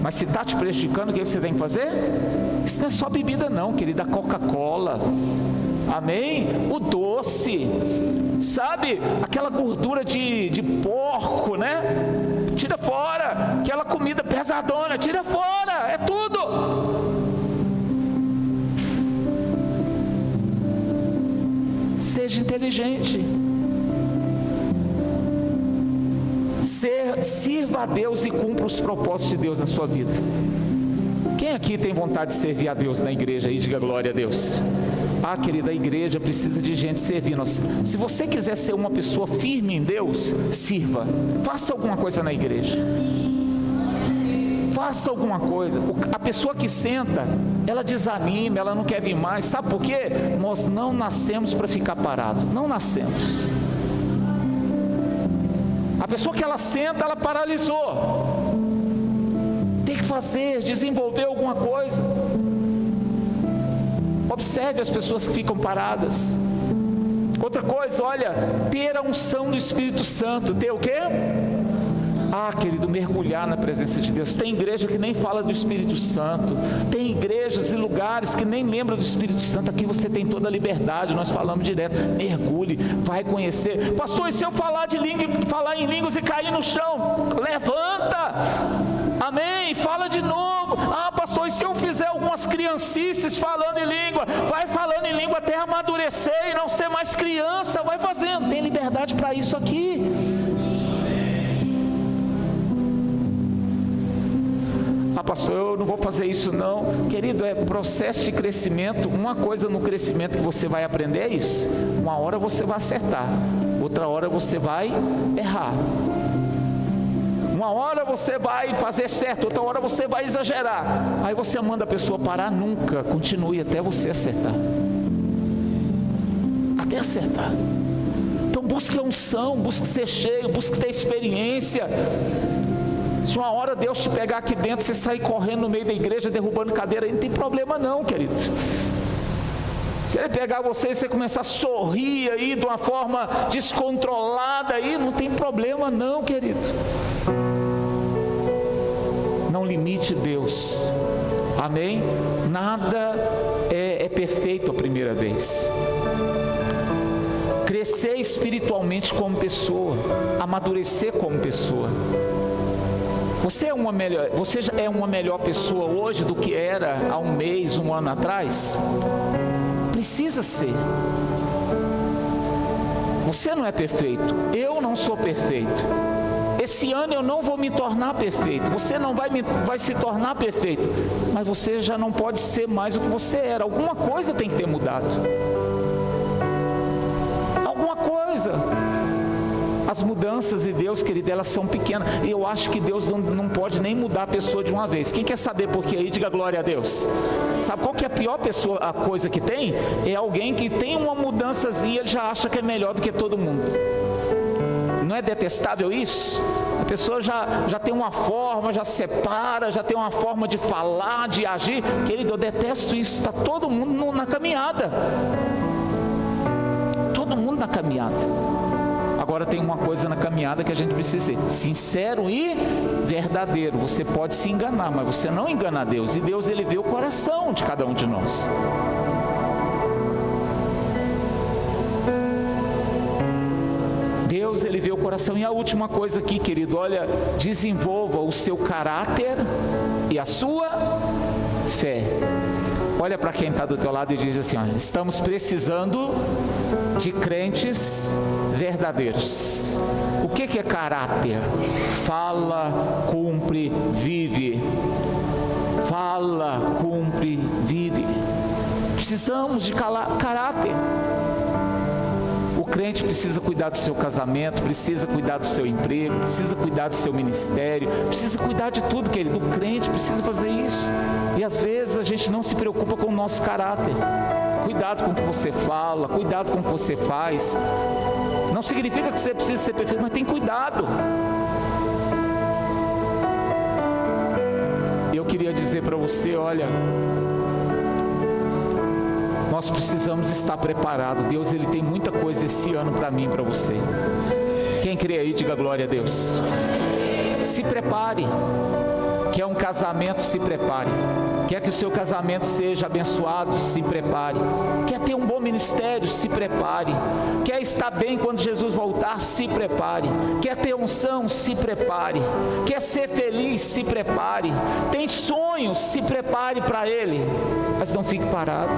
Mas se está te prejudicando, o que você tem que fazer? Isso não é só bebida não, querida, Coca-Cola. Amém? O doce, sabe? Aquela gordura de porco, né? Tira fora. Aquela comida pesadona, tira fora. É tudo. Seja inteligente. Sirva a Deus e cumpra os propósitos de Deus na sua vida. Quem aqui tem vontade de servir a Deus na igreja aí? Diga glória a Deus. Ah, querida, a igreja precisa de gente servindo. Se você quiser ser uma pessoa firme em Deus, sirva. Faça alguma coisa na igreja. Faça alguma coisa. A pessoa que senta, ela desanima, ela não quer vir mais. Sabe por quê? Nós não nascemos para ficar parado. Não nascemos. A pessoa que ela senta, ela paralisou. Tem que fazer, desenvolver alguma coisa. Observe as pessoas que ficam paradas. Outra coisa, olha, ter a unção do Espírito Santo. Ter o quê? Ah, querido, mergulhar na presença de Deus. Tem igreja que nem fala do Espírito Santo. Tem igrejas e lugares que nem lembram do Espírito Santo. Aqui você tem toda a liberdade, nós falamos direto. Mergulhe, vai conhecer. Pastor, e se eu falar em línguas e cair no chão? Levanta. Amém, fala de novo. Ah, pastor, e se eu fizer algumas criancices falando em língua? Vai falando em língua até amadurecer e não ser mais criança. Vai fazendo, tem liberdade para isso aqui. Ah, pastor, eu não vou fazer isso não. Querido, é processo de crescimento. Uma coisa no crescimento que você vai aprender é isso. Uma hora você vai acertar, outra hora você vai errar. Uma hora você vai fazer certo, outra hora você vai exagerar. Aí você manda a pessoa parar, nunca. Continue até você acertar. Até acertar. Então busque a unção, busque ser cheio, busque ter experiência. Se uma hora Deus te pegar aqui dentro, você sair correndo no meio da igreja, derrubando cadeira, aí não tem problema não, querido. Se ele pegar você e você começar a sorrir aí de uma forma descontrolada aí, não tem problema não, querido. Não limite Deus. Amém? Nada é perfeito a primeira vez. Crescer espiritualmente como pessoa, amadurecer como pessoa. Você já é uma melhor pessoa hoje do que era há um mês, um ano atrás? Precisa ser. Você não é perfeito, eu não sou perfeito. Esse ano eu não vou me tornar perfeito, você não vai se tornar perfeito, mas você já não pode ser mais o que você era. Alguma coisa tem que ter mudado. Alguma coisa. As mudanças de Deus, querido, elas são pequenas. E eu acho que Deus não pode nem mudar a pessoa de uma vez. Quem quer saber por quê aí, diga glória a Deus. Sabe qual que é a pior a coisa que tem? É alguém que tem uma mudançazinha, ele já acha que é melhor do que todo mundo. Não é detestável isso? A pessoa já tem uma forma, já separa, já tem uma forma de falar, de agir. Querido, eu detesto isso. Está todo mundo na caminhada. Todo mundo na caminhada. Agora tem uma coisa na caminhada que a gente precisa ser sincero e verdadeiro. Você pode se enganar, mas você não engana a Deus. E Deus, ele vê o coração de cada um de nós. Deus, ele vê o coração. E a última coisa aqui, querido, olha, desenvolva o seu caráter e a sua fé. Olha para quem está do teu lado e diz assim, ó, estamos precisando de crentes verdadeiros. Deus. O que é caráter? Fala, cumpre, vive. Fala, cumpre, vive. Precisamos de caráter. O crente precisa cuidar do seu casamento, precisa cuidar do seu emprego, precisa cuidar do seu ministério, precisa cuidar de tudo, querido. O crente precisa fazer isso. E às vezes a gente não se preocupa com o nosso caráter. Cuidado com o que você fala, cuidado com o que você faz. Não significa que você precisa ser perfeito, mas tem cuidado. Eu queria dizer para você, olha, nós precisamos estar preparados. Deus, Ele tem muita coisa esse ano para mim e para você. Quem crê aí, diga glória a Deus. Se prepare. Quer um casamento, se prepare. Quer que o seu casamento seja abençoado, se prepare. Quer ter um bom ministério, se prepare. Quer estar bem quando Jesus voltar, se prepare. Quer ter unção, se prepare. Quer ser feliz, se prepare. Tem sonhos, se prepare para ele. Mas não fique parado.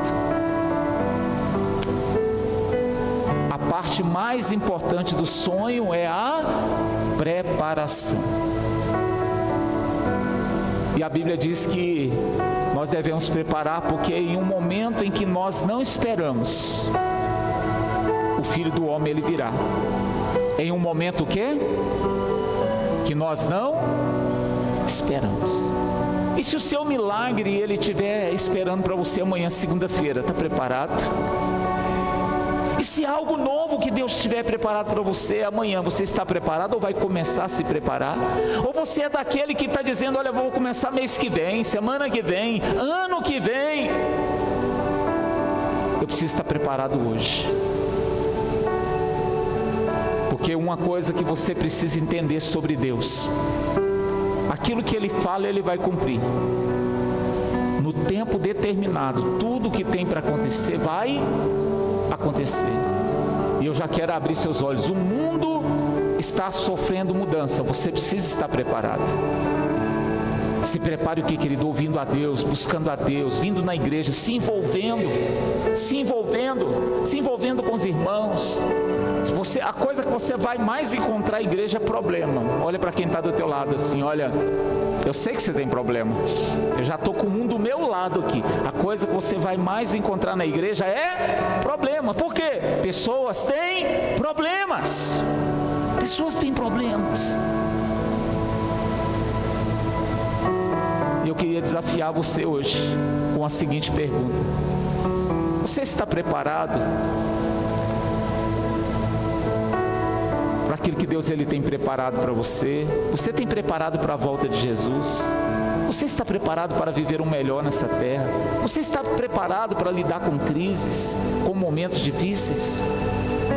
A parte mais importante do sonho é a preparação. E a Bíblia diz que nós devemos preparar, porque em um momento em que nós não esperamos, o Filho do Homem ele virá. Em um momento o quê? Que nós não esperamos. E se o seu milagre ele estiver esperando para você amanhã, segunda-feira, está preparado? E se algo novo que Deus estiver preparado para você amanhã, você está preparado ou vai começar a se preparar? Ou você é daquele que está dizendo, olha, vou começar mês que vem, semana que vem, ano que vem? Eu preciso estar preparado hoje. Porque uma coisa que você precisa entender sobre Deus, aquilo que Ele fala, Ele vai cumprir. No tempo determinado, tudo que tem para acontecer, vai acontecer. E eu já quero abrir seus olhos. O mundo está sofrendo mudança. Você precisa estar preparado. Se prepare o que, querido? Ouvindo a Deus, buscando a Deus, vindo na igreja, se envolvendo com os irmãos. A coisa que você vai mais encontrar na igreja é problema. Olha para quem está do teu lado assim, olha, eu sei que você tem problema. Eu já estou com um do meu lado aqui. A coisa que você vai mais encontrar na igreja é problema. Por quê? Pessoas têm problemas. Pessoas têm problemas. E eu queria desafiar você hoje com a seguinte pergunta: você está preparado para aquilo que Deus ele tem preparado para você? Você tem preparado para a volta de Jesus? Você está preparado para viver o melhor nessa terra? Você está preparado para lidar com crises, com momentos difíceis?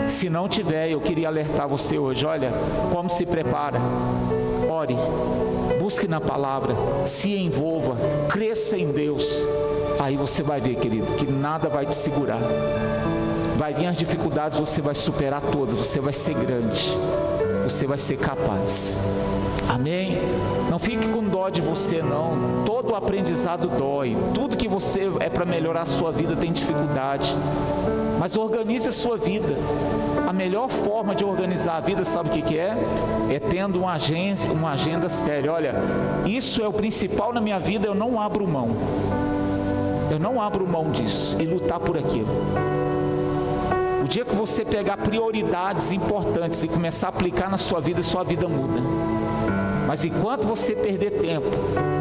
Se não tiver, eu queria alertar você hoje. Olha, como se prepara? Ore, busque na palavra, se envolva, cresça em Deus. Aí você vai ver, querido, que nada vai te segurar. Vai vir as dificuldades, você vai superar todas, você vai ser grande, você vai ser capaz. Amém? Não fique com dó de você não. Todo aprendizado dói. Tudo que você é para melhorar a sua vida tem dificuldade. Mas organize a sua vida. A melhor forma de organizar a vida, sabe o que é? É tendo uma agenda séria. Olha, isso é o principal na minha vida, eu não abro mão. Eu não abro mão disso e lutar por aquilo. O dia que você pegar prioridades importantes e começar a aplicar na sua vida muda. Mas enquanto você perder tempo,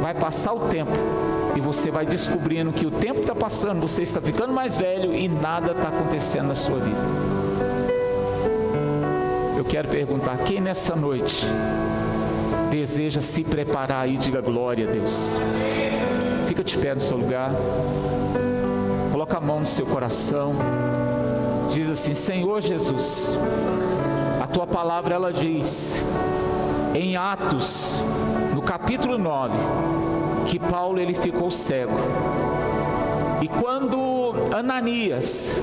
vai passar o tempo e você vai descobrindo que o tempo está passando, você está ficando mais velho e nada está acontecendo na sua vida. Eu quero perguntar, quem nessa noite deseja se preparar aí, diga glória a Deus. Fica de pé no seu lugar, coloca a mão no seu coração, diz assim: Senhor Jesus, a tua palavra ela diz em Atos, no capítulo 9, que Paulo ele ficou cego. E quando Ananias,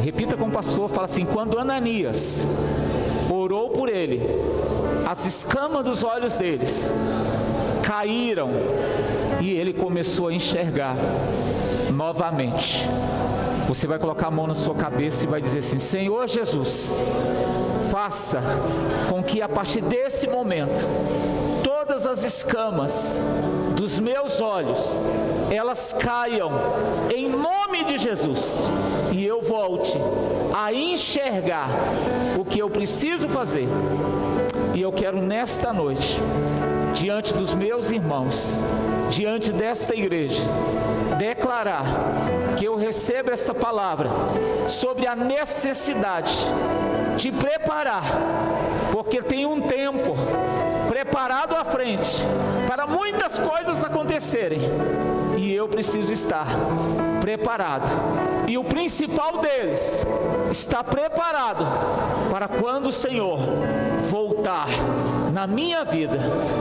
repita com o pastor, fala assim: quando Ananias orou por ele, as escamas dos olhos deles caíram e ele começou a enxergar novamente. Você vai colocar a mão na sua cabeça e vai dizer assim: Senhor Jesus, faça com que a partir desse momento, todas as escamas dos meus olhos, elas caiam em nome de Jesus, e eu volte a enxergar o que eu preciso fazer. E eu quero nesta noite, diante dos meus irmãos, diante desta igreja, declarar que eu recebo essa palavra sobre a necessidade de preparar, porque tem um tempo preparado à frente para muitas coisas acontecerem, e eu preciso estar preparado. E o principal deles, está preparado para quando o Senhor voltar na minha vida,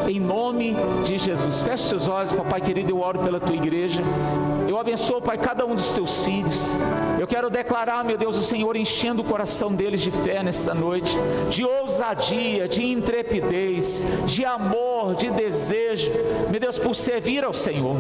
em nome de Jesus. Feche seus olhos, papai querido, eu oro pela tua igreja. Eu abençoo, Pai, cada um dos teus filhos. Eu quero declarar, meu Deus, o Senhor enchendo o coração deles de fé nesta noite, de ousadia, de intrepidez, de amor, de desejo, meu Deus, por servir ao Senhor.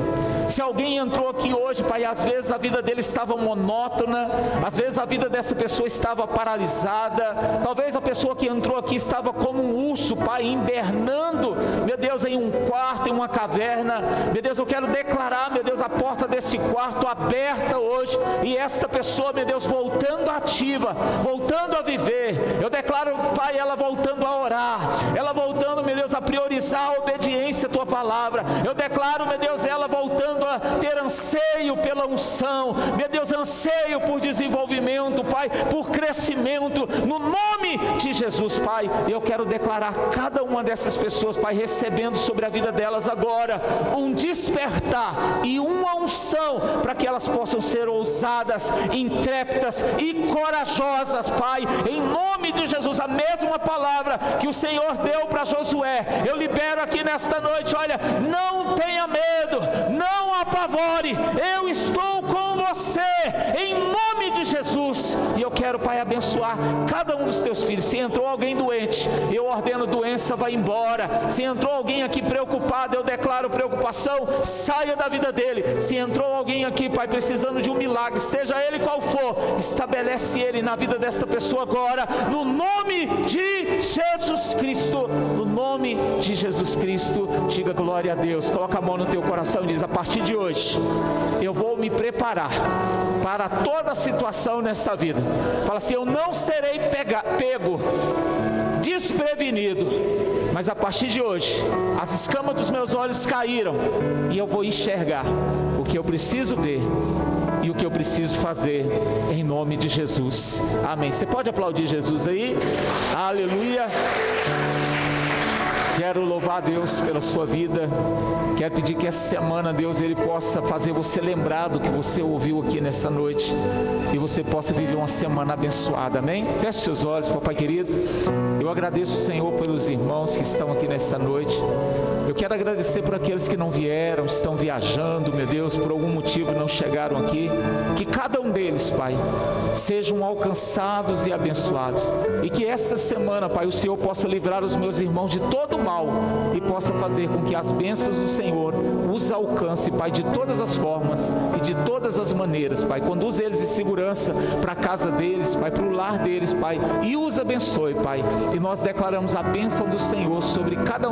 Se alguém entrou aqui hoje, Pai, às vezes a vida dele estava monótona, às vezes a vida dessa pessoa estava paralisada, talvez a pessoa que entrou aqui estava como um urso, Pai, hibernando, meu Deus, em um quarto, em uma caverna. Meu Deus, eu quero declarar, meu Deus, a porta desse quarto aberta hoje, e esta pessoa, meu Deus, voltando ativa, voltando a viver. Eu declaro, Pai, ela voltando a orar, ela voltando, meu Deus, a priorizar a obediência à tua palavra. Eu declaro, meu Deus, ela voltando a ter anseio pela unção, meu Deus, anseio por desenvolvimento, Pai, por crescimento, no nome de Jesus, Pai. Eu quero declarar cada uma dessas pessoas, Pai, recebendo sobre a vida delas agora um despertar e uma unção, para que elas possam ser ousadas, intrépidas e corajosas, Pai, em nome de Jesus. A mesma palavra que o Senhor deu para Josué, eu libero aqui nesta noite. Olha, não tenha medo, não apavore, eu estou com você, em nome de Jesus. E eu quero, Pai, abençoar cada um dos teus filhos. Se entrou alguém doente, eu ordeno doença, vai embora. Se entrou alguém aqui preocupado, eu declaro preocupação, saia da vida dele. Se entrou alguém aqui, Pai, precisando de um milagre, seja ele qual for, estabelece ele na vida desta pessoa agora, no nome de Jesus Cristo, no nome de Jesus Cristo. Diga glória a Deus. Coloca a mão no teu coração e diz: a partir de hoje eu vou me preparar para toda situação nesta vida. Fala assim: eu não serei pego desprevenido, mas a partir de hoje as escamas dos meus olhos caíram, e eu vou enxergar o que eu preciso ver e o que eu preciso fazer, em nome de Jesus. Amém. Você pode aplaudir Jesus aí? Aleluia. Quero louvar a Deus pela sua vida. Quero pedir que essa semana, Deus, Ele possa fazer você lembrar do que você ouviu aqui nessa noite, e você possa viver uma semana abençoada. Amém? Feche seus olhos, papai querido. Eu agradeço o Senhor pelos irmãos que estão aqui nessa noite. Eu quero agradecer por aqueles que não vieram, estão viajando, meu Deus, por algum motivo não chegaram aqui. Que cada um deles, Pai, sejam alcançados e abençoados. E que esta semana, Pai, o Senhor possa livrar os meus irmãos de todo mal, e possa fazer com que as bênçãos do Senhor os alcance, Pai, de todas as formas e de todas as maneiras, Pai. Conduz eles em segurança para a casa deles, Pai, para o lar deles, Pai, e os abençoe, Pai. E nós declaramos a bênção do Senhor sobre cada um deles.